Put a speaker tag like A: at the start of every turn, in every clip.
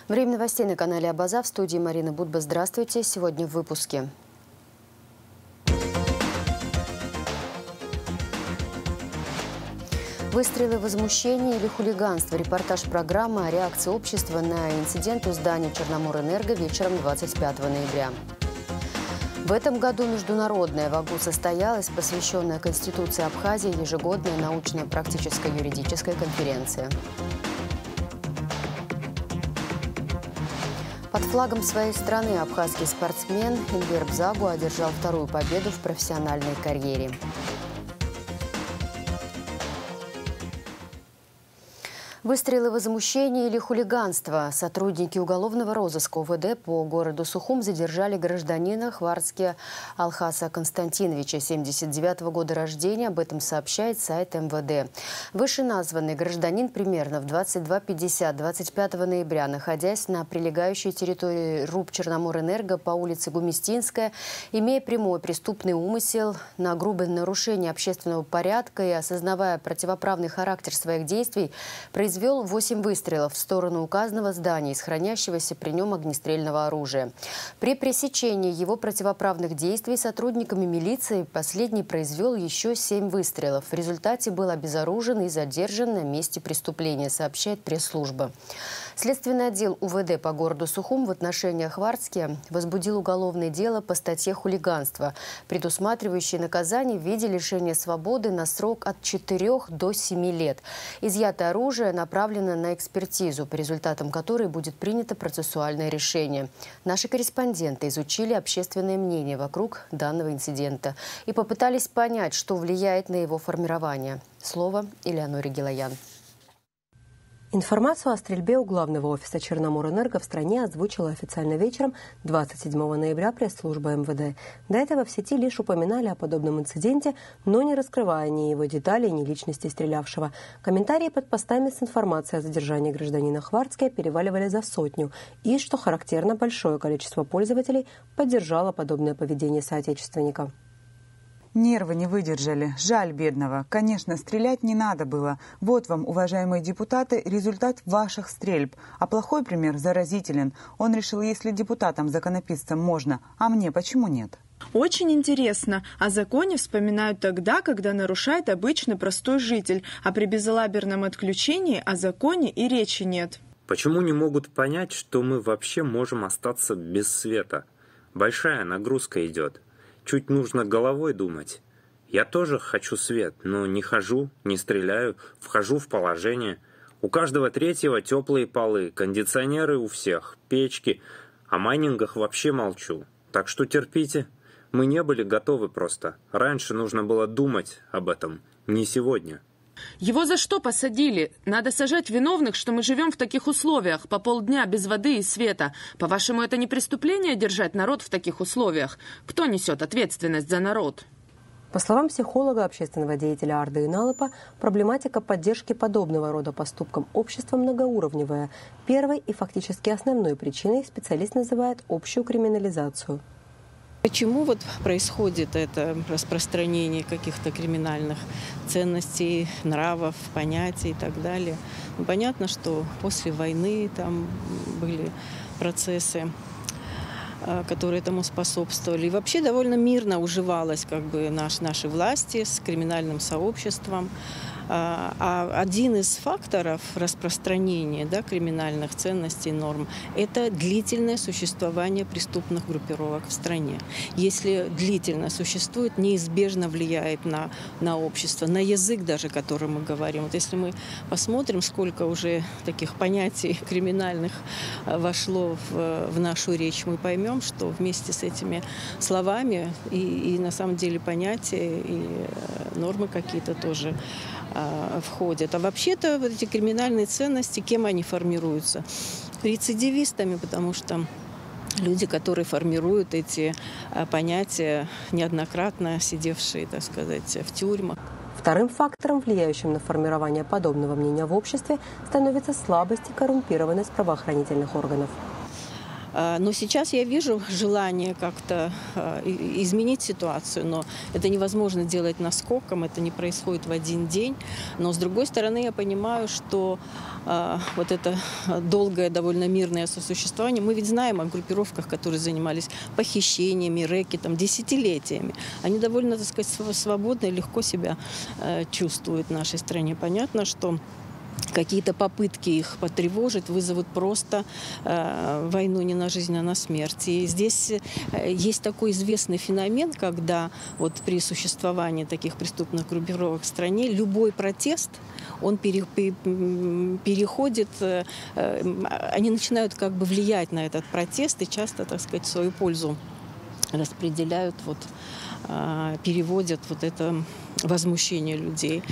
A: Время новостей на канале Абаза. В студии Марина Будба. Здравствуйте. Сегодня в выпуске. Выстрелы, возмущения или хулиганство. Репортаж программы о реакции общества на инцидент у здания Черноморэнерго вечером 25 ноября. В этом году международная в Аку состоялась, посвященная Конституции Абхазии, ежегодная научно-практическая юридическая конференция. Под флагом своей страны абхазский спортсмен Эльбер Бзагу одержал вторую победу в профессиональной карьере. Выстрелы, возмущения или хулиганство. Сотрудники уголовного розыска УВД по городу Сухум задержали гражданина Хварцке Алхаса Константиновича, 79-го года рождения. Об этом сообщает сайт МВД. Вышеназванный гражданин примерно в 22:50 25 ноября, находясь на прилегающей территории РУП Черноморэнерго по улице Гумистинская, имея прямой преступный умысел на грубое нарушение общественного порядка и осознавая противоправный характер своих действий, произвел 8 выстрелов в сторону указанного здания из хранящегося при нем огнестрельного оружия. При пресечении его противоправных действий сотрудниками милиции последний произвел еще 7 выстрелов. В результате был обезоружен и задержан на месте преступления, сообщает пресс-служба. Следственный отдел УВД по городу Сухум в отношении Хварцке возбудил уголовное дело по статье «Хулиганство», предусматривающее наказание в виде лишения свободы на срок от 4 до 7 лет. Изъятое оружие направлено на экспертизу, по результатам которой будет принято процессуальное решение. Наши корреспонденты изучили общественное мнение вокруг данного инцидента и попытались понять, что влияет на его формирование. Слово Элеоноре Гилаян.
B: Информацию о стрельбе у главного офиса Черноморэнерго в стране озвучила официально вечером 27 ноября пресс-служба МВД. До этого в сети лишь упоминали о подобном инциденте, но не раскрывая ни его деталей, ни личности стрелявшего. Комментарии под постами с информацией о задержании гражданина Хварцке переваливали за 100. И, что характерно, большое количество пользователей поддержало подобное поведение соотечественника.
C: Нервы не выдержали. Жаль бедного. Конечно, стрелять не надо было. Вот вам, уважаемые депутаты, результат ваших стрельб. А плохой пример заразителен. Он решил, если депутатам-законописцам можно, а мне почему нет?
D: Очень интересно. О законе вспоминают тогда, когда нарушает обычный простой житель. А при безалаберном отключении о законе и речи нет.
E: Почему не могут понять, что мы вообще можем остаться без света? Большая нагрузка идет. Чуть нужно головой думать. Я тоже хочу свет, но не хожу, не стреляю, вхожу в положение. У каждого третьего теплые полы, кондиционеры у всех, печки. О майнингах вообще молчу. Так что терпите. Мы не были готовы просто. Раньше нужно было думать об этом, не сегодня.
D: Его за что посадили? Надо сажать виновных, что мы живем в таких условиях, по полдня без воды и света. По-вашему, это не преступление держать народ в таких условиях? Кто несет ответственность за народ?
B: По словам психолога, общественного деятеля Арды Иналыпа, проблематика поддержки подобного рода поступкам общества многоуровневая. Первой и фактически основной причиной специалист называет общую криминализацию.
F: Почему вот происходит это распространение каких-то криминальных ценностей, нравов, понятий и так далее? Ну, понятно, что после войны там были процессы, которые этому способствовали. И вообще довольно мирно уживалось наши власти с криминальным сообществом. А один из факторов распространения криминальных ценностей и норм – это длительное существование преступных группировок в стране. Если длительно существует, неизбежно влияет на общество, на язык даже, который мы говорим. Вот если мы посмотрим, сколько уже таких понятий криминальных вошло в нашу речь, мы поймем, что вместе с этими словами и на самом деле понятия и нормы какие-то тоже входят. А вообще-то вот эти криминальные ценности, кем они формируются? Рецидивистами, потому что люди, которые формируют эти понятия, неоднократно сидевшие, так сказать, в тюрьмах.
B: Вторым фактором, влияющим на формирование подобного мнения в обществе, становится слабость и коррумпированность правоохранительных органов.
F: Но сейчас я вижу желание как-то изменить ситуацию, но это невозможно делать наскоком, это не происходит в один день. Но с другой стороны, я понимаю, что вот это долгое, довольно мирное сосуществование, мы ведь знаем о группировках, которые занимались похищениями, рэкетом десятилетиями. Они довольно, так сказать, свободно и легко себя чувствуют в нашей стране. Понятно, что какие-то попытки их потревожить вызовут просто войну не на жизнь, а на смерть. И здесь есть такой известный феномен, когда вот при существовании таких преступных группировок в стране любой протест, он переходит, они начинают как бы влиять на этот протест и часто, так сказать, в свою пользу распределяют, переводят вот это возмущение людей.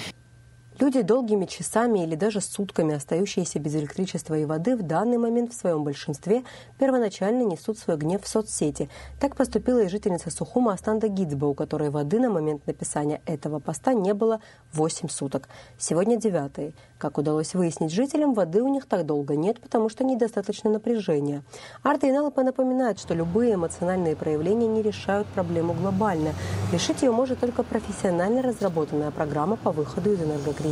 B: Люди, долгими часами или даже сутками остающиеся без электричества и воды, в данный момент в своем большинстве первоначально несут свой гнев в соцсети. Так поступила и жительница Сухума Астанда Гидзба, у которой воды на момент написания этого поста не было 8 суток. Сегодня 9-й. Как удалось выяснить жителям, воды у них так долго нет, потому что недостаточно напряжения. Арта Иналапа напоминает, что любые эмоциональные проявления не решают проблему глобально. Решить ее может только профессионально разработанная программа по выходу из энергокризиса.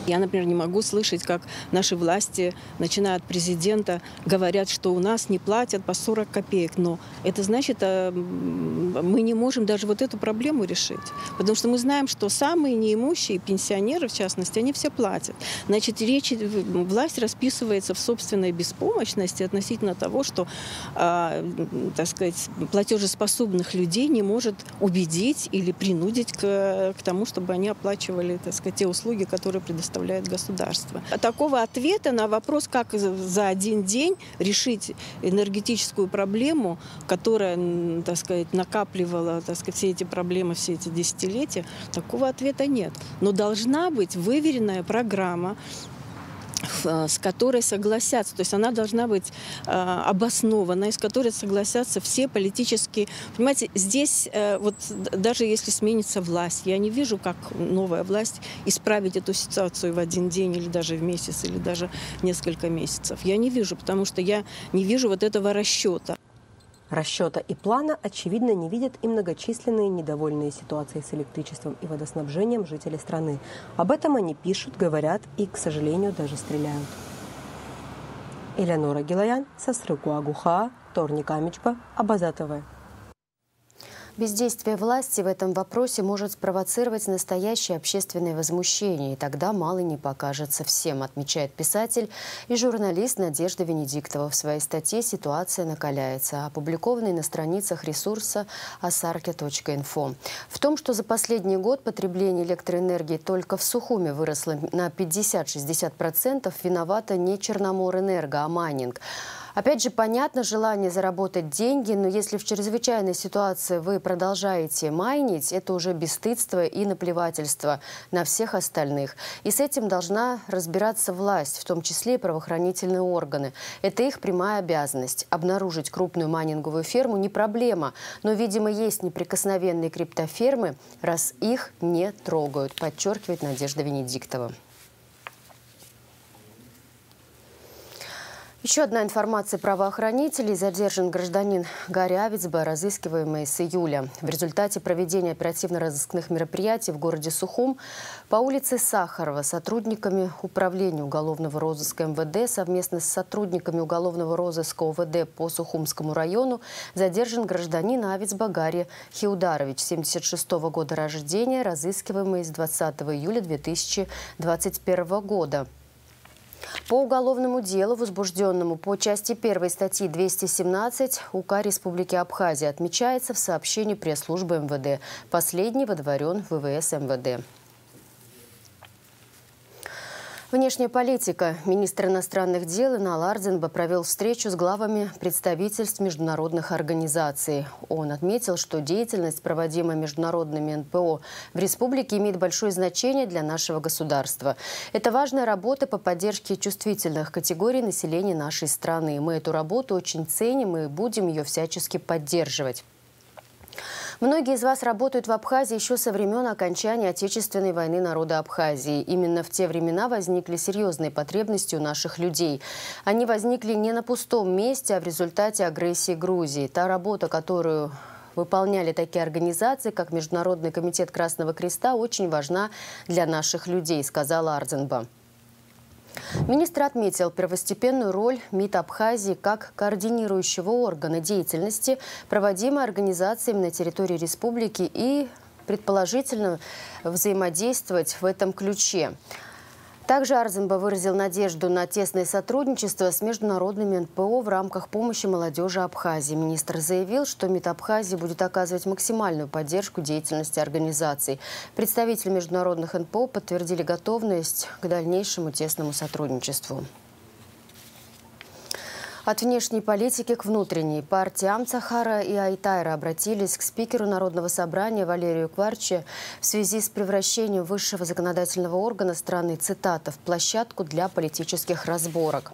F: Я, например, не могу слышать, как наши власти, начиная от президента, говорят, что у нас не платят по 40 копеек. Но это значит, мы не можем даже вот эту проблему решить. Потому что мы знаем, что самые неимущие, пенсионеры в частности, они все платят. Значит, власть расписывается в собственной беспомощности относительно того, что, так сказать, платежеспособных людей не может убедить или принудить к тому, чтобы они оплачивали, так сказать, те услуги, которые предоставляют государство. Такого ответа на вопрос, как за один день решить энергетическую проблему, которая, так сказать, накапливала, так сказать, все эти проблемы, все эти десятилетия, такого ответа нет. Но должна быть выверенная программа, с которой согласятся, то есть она должна быть обоснованной, с которой согласятся все политические. Понимаете, здесь вот даже если сменится власть, я не вижу, как новая власть исправить эту ситуацию в один день или даже в месяц, или даже несколько месяцев. Я не вижу, потому что я не вижу вот этого расчета.
B: Расчета и плана, очевидно, не видят и многочисленные недовольные ситуацией с электричеством и водоснабжением жители страны. Об этом они пишут, говорят и, к сожалению, даже стреляют. Элеонора Гилаян, Сасрыку Агуха, Торник Амичба, Абаза ТВ.
A: Бездействие власти в этом вопросе может спровоцировать настоящее общественное возмущение, и тогда мало не покажется всем, отмечает писатель и журналист Надежда Венедиктова в своей статье «Ситуация накаляется», опубликованной на страницах ресурса asarke.info. В том, что за последний год потребление электроэнергии только в Сухуме выросло на 50-60%, виновата не Черноморэнерго, а майнинг. Опять же, понятно желание заработать деньги, но если в чрезвычайной ситуации вы продолжаете майнить, это уже бесстыдство и наплевательство на всех остальных. И с этим должна разбираться власть, в том числе и правоохранительные органы. Это их прямая обязанность. Обнаружить крупную майнинговую ферму не проблема, но, видимо, есть неприкосновенные криптофермы, раз их не трогают, подчеркивает Надежда Венедиктова. Еще одна информация правоохранителей. Задержан гражданин Гарри Авицба, разыскиваемый с июля. В результате проведения оперативно-розыскных мероприятий в городе Сухум по улице Сахарова сотрудниками Управления уголовного розыска МВД совместно с сотрудниками уголовного розыска ОВД по Сухумскому району задержан гражданин Авицба Гарри Хиударович, 76 года рождения, разыскиваемый с 20 июля 2021 года. По уголовному делу, возбужденному по части 1 статьи 217 УК Республики Абхазия, отмечается в сообщении пресс-службы МВД. Последний водворен в ВВС МВД. Внешняя политика. Министр иностранных дел Инал Ардзинба провел встречу с главами представительств международных организаций. Он отметил, что деятельность, проводимая международными НПО в республике, имеет большое значение для нашего государства. Это важная работа по поддержке чувствительных категорий населения нашей страны. Мы эту работу очень ценим и будем ее всячески поддерживать. Многие из вас работают в Абхазии еще со времен окончания Отечественной войны народа Абхазии. Именно в те времена возникли серьезные потребности у наших людей. Они возникли не на пустом месте, а в результате агрессии Грузии. Та работа, которую выполняли такие организации, как Международный комитет Красного Креста, очень важна для наших людей, сказала Арзенба. Министр отметил первостепенную роль МИД Абхазии как координирующего органа деятельности, проводимой организациями на территории республики, и предположительно взаимодействовать в этом ключе. Также Арзенба выразил надежду на тесное сотрудничество с международными НПО в рамках помощи молодежи Абхазии. Министр заявил, что МИД Абхазии будет оказывать максимальную поддержку деятельности организаций. Представители международных НПО подтвердили готовность к дальнейшему тесному сотрудничеству. От внешней политики к внутренней. Партии Амцахара и Айтайра обратились к спикеру Народного собрания Валерию Кварчи в связи с превращением высшего законодательного органа страны, цитата, в площадку для политических разборок.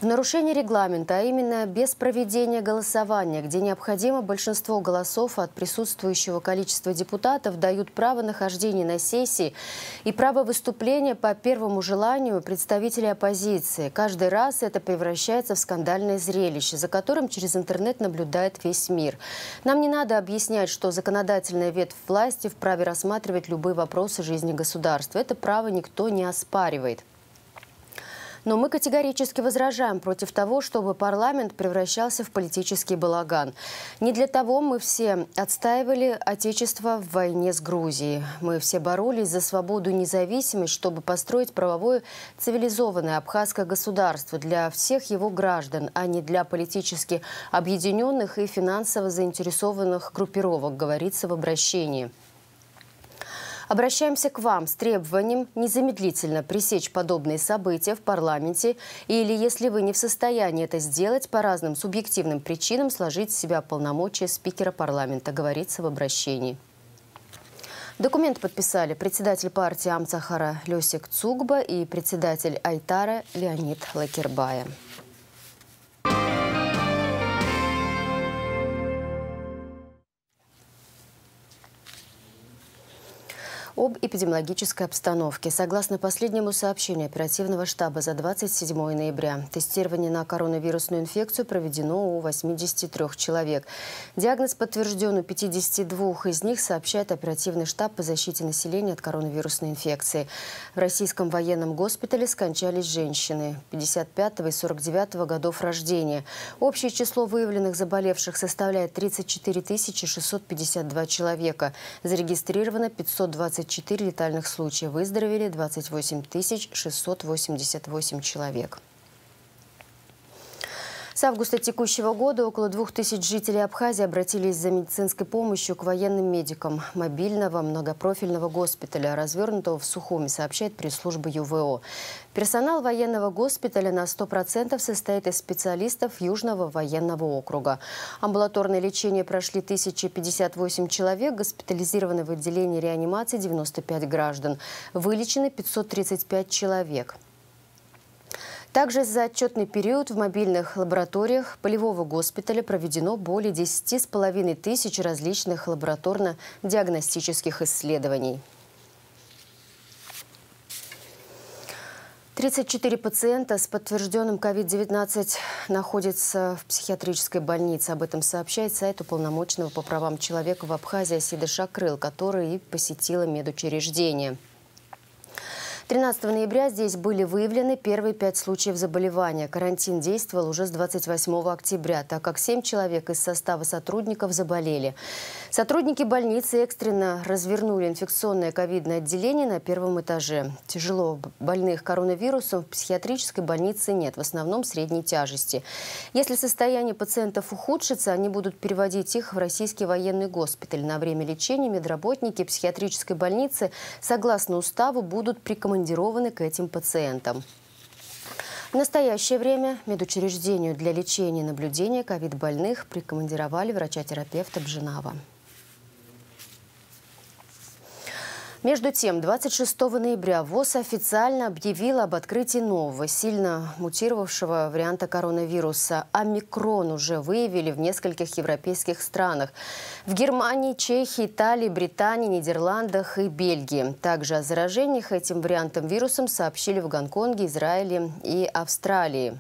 A: В нарушении регламента, а именно без проведения голосования, где необходимо большинство голосов от присутствующего количества депутатов, дают право нахождения на сессии и право выступления по первому желанию представителей оппозиции. Каждый раз это превращается в скандальное зрелище, за которым через интернет наблюдает весь мир. Нам не надо объяснять, что законодательная ветвь власти вправе рассматривать любые вопросы жизни государства. Это право никто не оспаривает. Но мы категорически возражаем против того, чтобы парламент превращался в политический балаган. Не для того мы все отстаивали Отечество в войне с Грузией. Мы все боролись за свободу и независимость, чтобы построить правовое цивилизованное абхазское государство для всех его граждан, а не для политически объединенных и финансово заинтересованных группировок, говорится в обращении. Обращаемся к вам с требованием незамедлительно пресечь подобные события в парламенте или, если вы не в состоянии это сделать, по разным субъективным причинам сложить с себя полномочия спикера парламента, говорится в обращении. Документ подписали председатель партии Амцахара Лёсик Цугба и председатель Айтара Леонид Лакербая. Об эпидемиологической обстановке. Согласно последнему сообщению оперативного штаба за 27 ноября, тестирование на коронавирусную инфекцию проведено у 83 человек. Диагноз подтвержден у 52 из них, сообщает оперативный штаб по защите населения от коронавирусной инфекции. В российском военном госпитале скончались женщины 55 и 49 годов рождения. Общее число выявленных заболевших составляет 34 652 человека. Зарегистрировано 524 летальных случая. Выздоровели 28 688 человек. С августа текущего года около 2000 жителей Абхазии обратились за медицинской помощью к военным медикам мобильного многопрофильного госпиталя, развернутого в Сухуми, сообщает пресс-служба ЮВО. Персонал военного госпиталя на 100% состоит из специалистов Южного военного округа. Амбулаторное лечение прошли 1058 человек, госпитализированы в отделении реанимации 95 граждан, вылечены 535 человек. Также за отчетный период в мобильных лабораториях полевого госпиталя проведено более 10,5 тысяч различных лабораторно-диагностических исследований. 34 пациента с подтвержденным COVID-19 находятся в психиатрической больнице. Об этом сообщает сайт уполномоченного по правам человека в Абхазии Асида Шакрыл, который и посетила медучреждение. 13 ноября здесь были выявлены первые 5 случаев заболевания. Карантин действовал уже с 28 октября, так как 7 человек из состава сотрудников заболели. Сотрудники больницы экстренно развернули инфекционное ковидное отделение на первом этаже. Тяжело больных коронавирусом в психиатрической больнице нет, в основном средней тяжести. Если состояние пациентов ухудшится, они будут переводить их в российский военный госпиталь. На время лечения медработники психиатрической больницы, согласно уставу, будут прикомандированы к этим пациентам. В настоящее время медучреждению для лечения и наблюдения ковид-больных прикомандировали врача-терапевта Бженава. Между тем, 26 ноября ВОЗ официально объявила об открытии нового, сильно мутировавшего варианта коронавируса. Омикрон уже выявили в нескольких европейских странах. В Германии, Чехии, Италии, Британии, Нидерландах и Бельгии. Также о заражениях этим вариантом вирусом сообщили в Гонконге, Израиле и Австралии.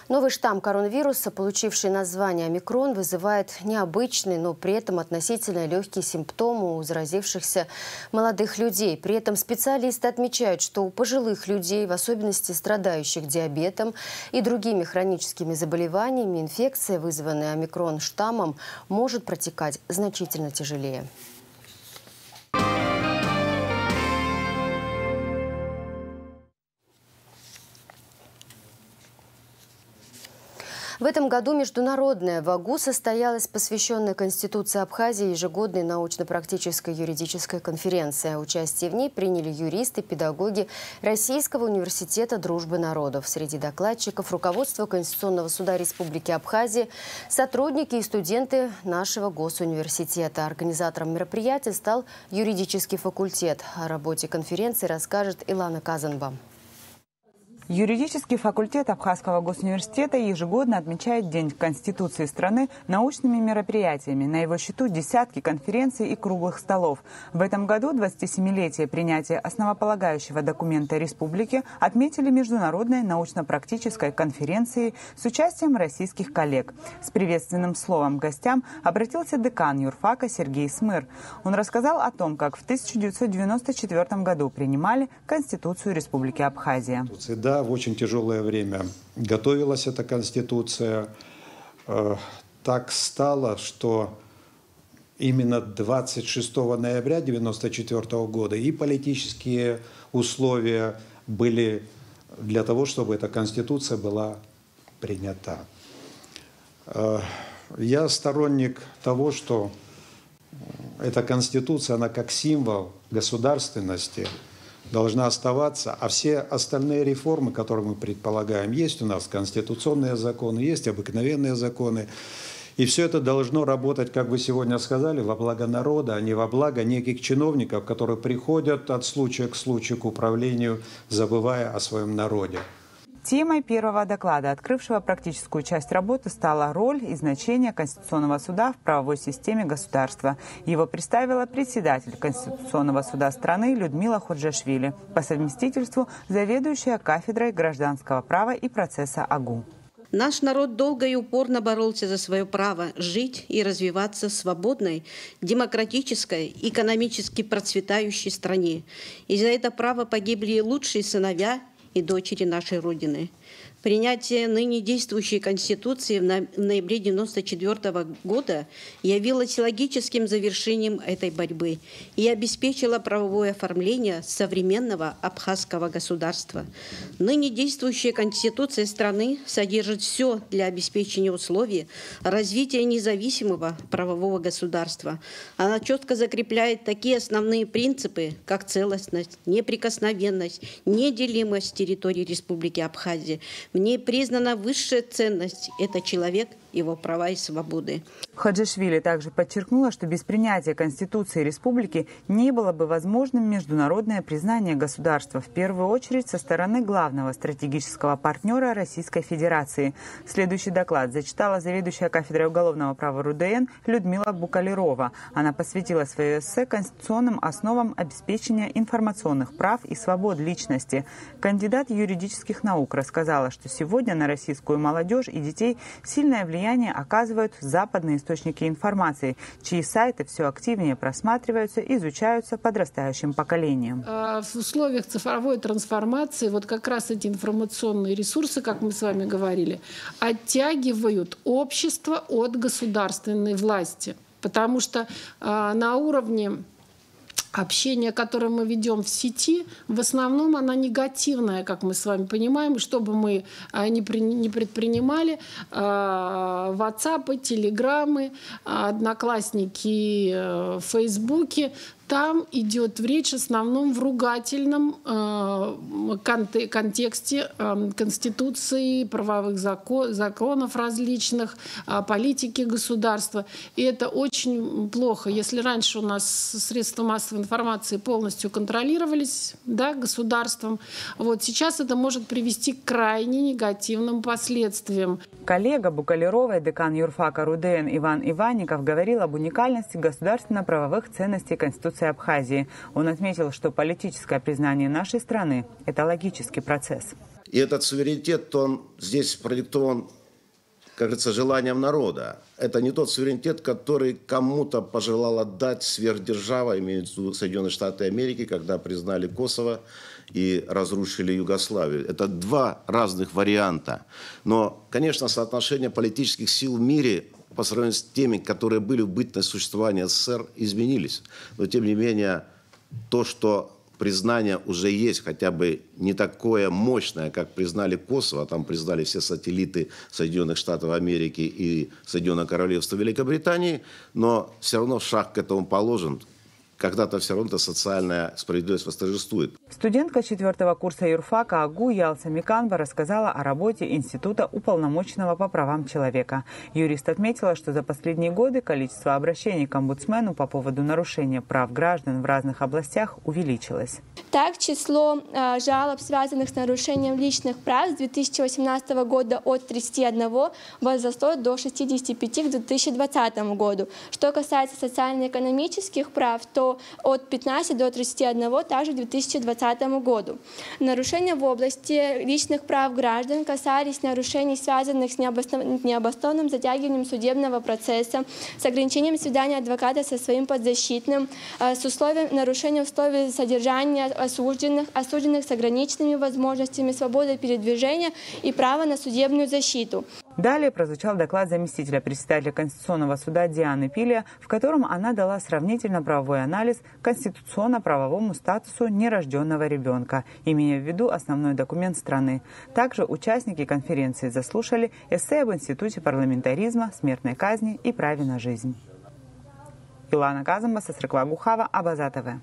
A: Новый штамм коронавируса, получивший название омикрон, вызывает необычные, но при этом относительно легкие симптомы у заразившихся молодых людей. При этом специалисты отмечают, что у пожилых людей, в особенности страдающих диабетом и другими хроническими заболеваниями, инфекция, вызванная омикрон штаммом, может протекать значительно тяжелее. В этом году международная в АГУ состоялась посвященная Конституции Абхазии ежегодной научно-практической юридической конференции. Участие в ней приняли юристы, педагоги Российского университета дружбы народов. Среди докладчиков руководство Конституционного суда Республики Абхазия, сотрудники и студенты нашего госуниверситета. Организатором мероприятия стал юридический факультет. О работе конференции расскажет Илана Казанба.
C: Юридический факультет Абхазского госуниверситета ежегодно отмечает День Конституции страны научными мероприятиями. На его счету десятки конференций и круглых столов. В этом году 27-летие принятия основополагающего документа республики отметили международной научно-практической конференцией с участием российских коллег. С приветственным словом к гостям обратился декан юрфака Сергей Смыр. Он рассказал о том, как в 1994 году принимали Конституцию Республики Абхазия.
G: В очень тяжелое время готовилась эта Конституция. Так стало, что именно 26 ноября 1994 года и политические условия были для того, чтобы эта Конституция была принята. Я сторонник того, что эта Конституция, она как символ государственности должна оставаться, а все остальные реформы, которые мы предполагаем, есть у нас конституционные законы, есть обыкновенные законы, и все это должно работать, как вы сегодня сказали, во благо народа, а не во благо неких чиновников, которые приходят от случая к случаю к управлению, забывая о своем народе.
C: Темой первого доклада, открывшего практическую часть работы, стала роль и значение Конституционного суда в правовой системе государства. Его представила председатель Конституционного суда страны Людмила Ходжашвили, по совместительству заведующая кафедрой гражданского права и процесса АГУ.
H: Наш народ долго и упорно боролся за свое право жить и развиваться в свободной, демократической, экономически процветающей стране. И за это право погибли лучшие сыновья и дочери нашей Родины. Принятие ныне действующей Конституции в ноябре 1994 года явилось логическим завершением этой борьбы и обеспечило правовое оформление современного абхазского государства. Ныне действующая Конституция страны содержит все для обеспечения условий развития независимого правового государства. Она четко закрепляет такие основные принципы, как целостность, неприкосновенность, неделимость территории Республики Абхазия. В ней признана высшая ценность – это человек, его права и свободы.
C: Ходжашвили также подчеркнула, что без принятия Конституции республики не было бы возможным международное признание государства, в первую очередь со стороны главного стратегического партнера Российской Федерации. Следующий доклад зачитала заведующая кафедрой уголовного права РУДН Людмила Букалерова. Она посвятила свое эссе конституционным основам обеспечения информационных прав и свобод личности. Кандидат юридических наук рассказала, что сегодня на российскую молодежь и детей сильное влияние оказывают западные источники информации, чьи сайты все активнее просматриваются и изучаются подрастающим поколением.
I: В условиях цифровой трансформации вот как раз эти информационные ресурсы, как мы с вами говорили, оттягивают общество от государственной власти. Потому что на уровне общение, которое мы ведем в сети, в основном она негативная, как мы с вами понимаем. И что бы мы не предпринимали, WhatsApp, Телеграмы, Одноклассники, Фейсбуки, там идет речь в основном в ругательном контексте Конституции, правовых законов различных, политики государства. И это очень плохо. Если раньше у нас средства массовой информации полностью контролировались, да, государством, вот сейчас это может привести к крайне негативным последствиям.
C: Коллега Букалеровой, декан юрфака РУДН Иван Иванников, говорил об уникальности государственно-правовых ценностей Конституции Абхазии. Он отметил, что политическое признание нашей страны – это логический процесс.
J: И этот суверенитет, он здесь продиктован, как говорится, желанием народа. Это не тот суверенитет, который кому-то пожелала дать сверхдержава, имеется в виду Соединенные Штаты Америки, когда признали Косово и разрушили Югославию. Это два разных варианта. Но, конечно, соотношение политических сил в мире по сравнению с теми, которые были в бытность существования СССР, изменились. Но, тем не менее, то, что признание уже есть, хотя бы не такое мощное, как признали Косово, там признали все сателлиты Соединенных Штатов Америки и Соединенного Королевства Великобритании, но все равно шаг к этому положен. Когда-то все равно социальная справедливость восторжествует.
C: Студентка 4-го курса юрфака АГУ Ялса Миканба рассказала о работе Института уполномоченного по правам человека. Юрист отметила, что за последние годы количество обращений к омбудсмену по поводу нарушения прав граждан в разных областях увеличилось.
K: Так, число жалоб, связанных с нарушением личных прав с 2018 года от 31 возросло до 65 к 2020 году. Что касается социально-экономических прав, то от 15 до 31 также к 2020 году. Нарушения в области личных прав граждан касались нарушений, связанных с необоснованным затягиванием судебного процесса, с ограничением свидания адвоката со своим подзащитным, с нарушением условий содержания осужденных с ограниченными возможностями свободы передвижения и права на судебную защиту.
C: Далее прозвучал доклад заместителя председателя Конституционного суда Дианы Пилия, в котором она дала сравнительно-правовой анализ конституционно-правовому статусу нерожденного ребенка, имея в виду основной документ страны. Также участники конференции заслушали эссе об институте парламентаризма, смертной казни и праве на жизнь. Илана Казамба, Сасрыкла Гухава, Абаза ТВ.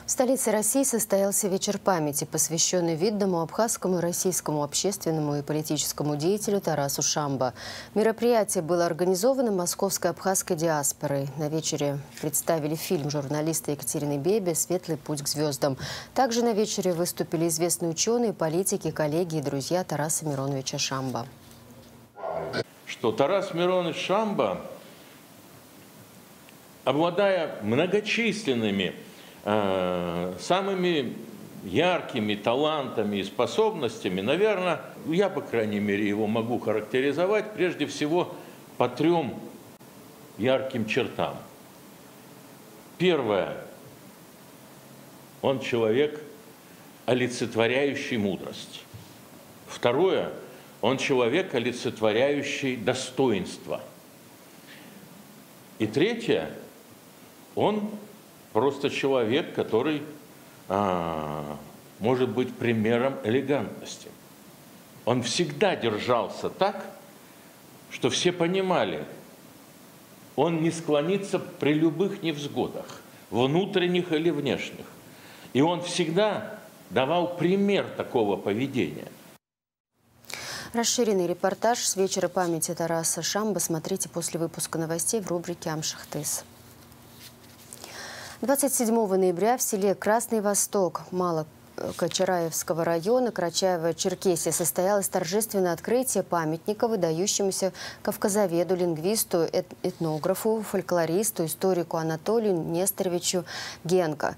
A: В столице России состоялся вечер памяти, посвященный видному абхазскому и российскому общественному и политическому деятелю Тарасу Шамбо. Мероприятие было организовано московской абхазской диаспорой. На вечере представили фильм журналиста Екатерины Бебе «Светлый путь к звездам». Также на вечере выступили известные ученые, политики, коллеги и друзья Тараса Мироновича Шамбо.
L: Что Тарас Миронович Шамбо, обладая многочисленными самыми яркими талантами и способностями, наверное, я, по крайней мере, его могу характеризовать прежде всего по трем ярким чертам. Первое. Он человек, олицетворяющий мудрость. Второе. Он человек, олицетворяющий достоинство. И третье. Он просто человек, который может быть примером элегантности. Он всегда держался так, что все понимали, он не склонится при любых невзгодах, внутренних или внешних. И он всегда давал пример такого поведения.
A: Расширенный репортаж с вечера памяти Тараса Шамбо смотрите после выпуска новостей в рубрике «Амшахтыс». 27 ноября в селе Красный Восток Малокочараевского района Карачаево-Черкесии состоялось торжественное открытие памятника выдающемуся кавказоведу, лингвисту, этнографу, фольклористу, историку Анатолию Несторовичу Генко.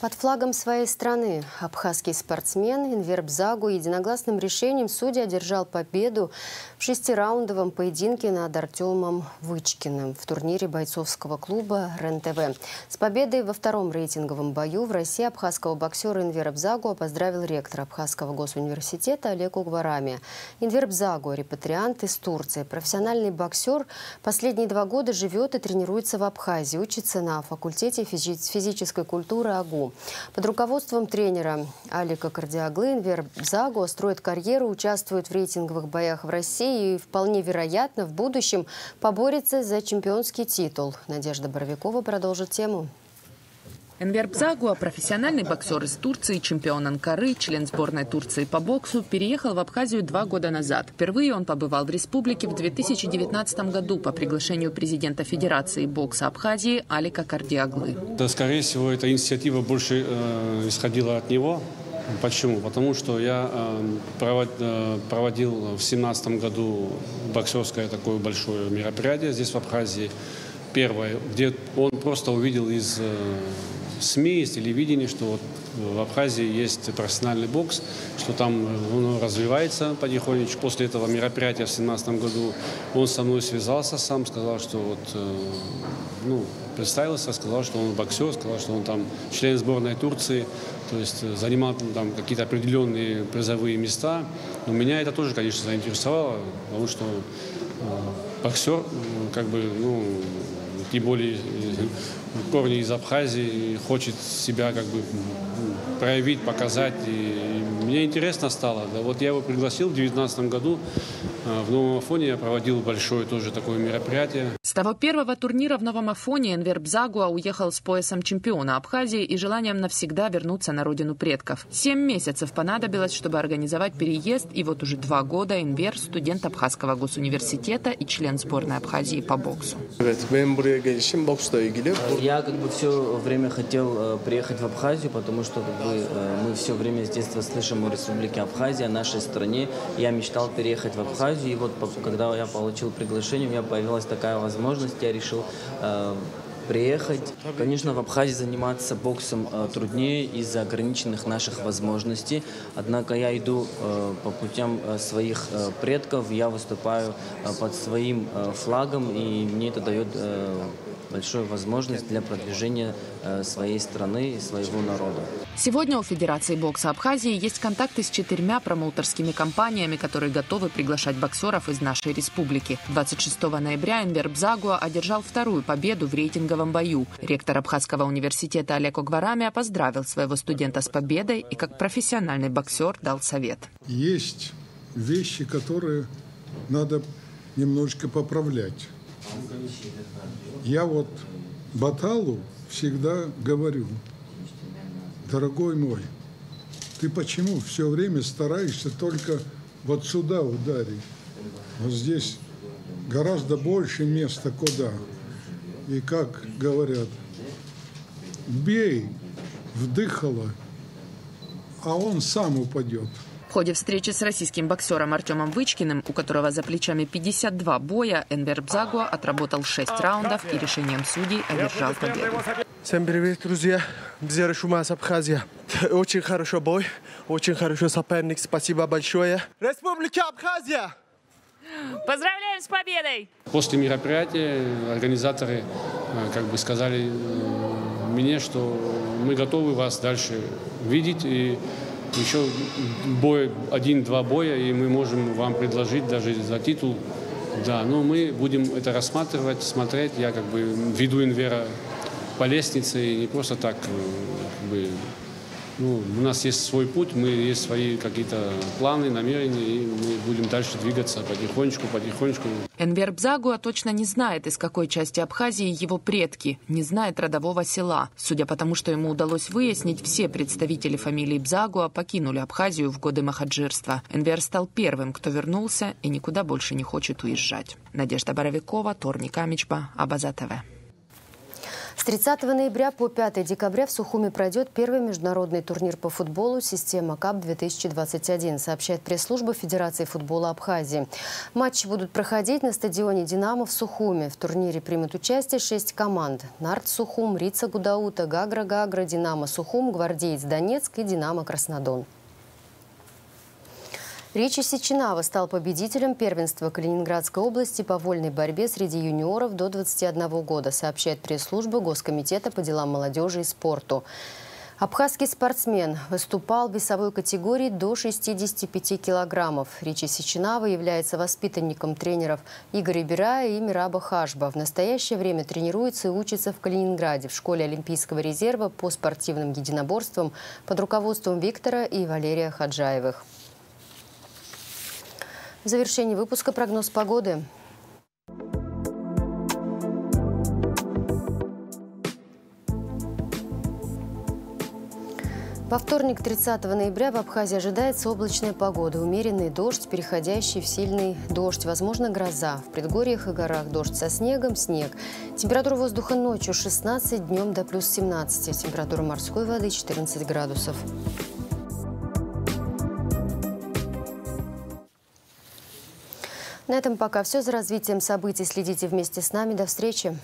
A: Под флагом своей страны абхазский спортсмен Энвер Бзагу единогласным решением судья одержал победу в 6-раундовом поединке над Артемом Вычкиным в турнире бойцовского клуба РЕН-ТВ. С победой во втором рейтинговом бою в России абхазского боксера Энвера Бзагу поздравил ректор Абхазского госуниверситета Олег Угварами. Энвер Бзагу – репатриант из Турции. Профессиональный боксер последние 2 года живет и тренируется в Абхазии, учится на факультете физической культуры АГУ. футболу. Под руководством тренера Алика Кардиаглы Энвер Бзагуа строит карьеру, участвует в рейтинговых боях в России и вполне вероятно в будущем поборется за чемпионский титул. Надежда Боровикова продолжит тему.
D: Энвер Бзагуа, профессиональный боксер из Турции, чемпион Анкары, член сборной Турции по боксу, переехал в Абхазию 2 года назад. Впервые он побывал в республике в 2019 году по приглашению президента Федерации бокса Абхазии Алика Кардиаглы.
M: Да, скорее всего, эта инициатива больше исходила от него. Почему? Потому что я проводил в 2017 году боксерское такое большое мероприятие здесь в Абхазии. Первое, где он просто увидел из СМИ, из телевидения, что вот в Абхазии есть профессиональный бокс, что там он развивается потихонечку. После этого мероприятия в 2017 году он со мной связался сам, сказал, что вот, представился, сказал, что он боксер, сказал, что он там член сборной Турции, то есть занимал там какие-то определенные призовые места. Но меня это тоже, конечно, заинтересовало, потому что боксер, тем более корни из Абхазии, хочет себя проявить, показать. И мне интересно стало. Да, вот я его пригласил в 2019 году. В Новом Афоне я проводил большое тоже такое мероприятие.
D: С того первого турнира в Новом Афоне Энвер Бзагуа уехал с поясом чемпиона Абхазии и желанием навсегда вернуться на родину предков. 7 месяцев понадобилось, чтобы организовать переезд, и вот уже 2 года Энвер – студент Абхазского госуниверситета и член сборной Абхазии по боксу.
N: Я все время хотел приехать в Абхазию, потому что мы все время с детства слышим о Республике Абхазия, о нашей стране. Я мечтал переехать в Абхазию, и вот когда я получил приглашение, у меня появилась такая возможность, я решил приехать. Конечно, в Абхазии заниматься боксом труднее из-за ограниченных наших возможностей. Однако я иду по путям своих предков, я выступаю под своим флагом, и мне это дает большую возможность для продвижения своей страны и своего народа.
D: Сегодня у Федерации бокса Абхазии есть контакты с 4 промоутерскими компаниями, которые готовы приглашать боксеров из нашей республики. 26 ноября Энвер Бзагуа одержал 2-ю победу в рейтинговом бою. Ректор Абхазского университета Олег Огварамя поздравил своего студента с победой и как профессиональный боксер дал совет.
O: Есть вещи, которые надо немножечко поправлять. Я вот Баталу всегда говорю: дорогой мой, ты почему все время стараешься только вот сюда ударить? Вот здесь гораздо больше места куда. И как говорят, бей, вдыхало, а он сам упадет.
D: В ходе встречи с российским боксером Артемом Вычкиным, у которого за плечами 52 боя, Энвер Бзагуа отработал 6 раундов и решением судей одержал победу.
P: Всем привет, друзья! Шумас, Абхазия. Очень хороший бой, очень хороший соперник. Спасибо большое. Республика Абхазия!
Q: Поздравляем с победой!
M: После мероприятия организаторы сказали мне, что мы готовы вас дальше видеть. И еще 1-2 боя, и мы можем вам предложить даже за титул. Да, но мы будем это рассматривать, смотреть. Я веду Энвера по лестнице, и не просто так. У нас есть свой путь, есть свои какие-то планы, намерения, и мы будем дальше двигаться потихонечку.
D: Энвер Бзагуа точно не знает, из какой части Абхазии его предки, не знает родового села. Судя по тому, что ему удалось выяснить, все представители фамилии Бзагуа покинули Абхазию в годы махаджирства. Энвер стал первым, кто вернулся и никуда больше не хочет уезжать. Надежда Боровикова, Торник Амичба, Абаза ТВ.
A: С 30 ноября по 5 декабря в Сухуми пройдет первый международный турнир по футболу «Система КАП-2021», сообщает пресс-служба Федерации футбола Абхазии. Матчи будут проходить на стадионе «Динамо» в Сухуми. В турнире примут участие 6 команд: «Нарт Сухум», «Рица Гудаута», «Гагра Гагра», «Динамо Сухум», «Гвардеец Донецк» и «Динамо Краснодон». Ричи Сеченава стал победителем первенства Калининградской области по вольной борьбе среди юниоров до 21 года, сообщает пресс-служба Госкомитета по делам молодежи и спорту. Абхазский спортсмен выступал в весовой категории до 65 килограммов. Ричи Сеченава является воспитанником тренеров Игоря Берая и Мираба Хашба. В настоящее время тренируется и учится в Калининграде в школе Олимпийского резерва по спортивным единоборствам под руководством Виктора и Валерия Хаджаевых. В завершении выпуска прогноз погоды. Во вторник, 30 ноября, в Абхазии ожидается облачная погода. Умеренный дождь, переходящий в сильный дождь. Возможно, гроза. В предгорьях и горах дождь со снегом, снег. Температура воздуха ночью 16, днем до плюс 17. Температура морской воды 14 градусов. На этом пока все. За развитием событий следите вместе с нами. До встречи.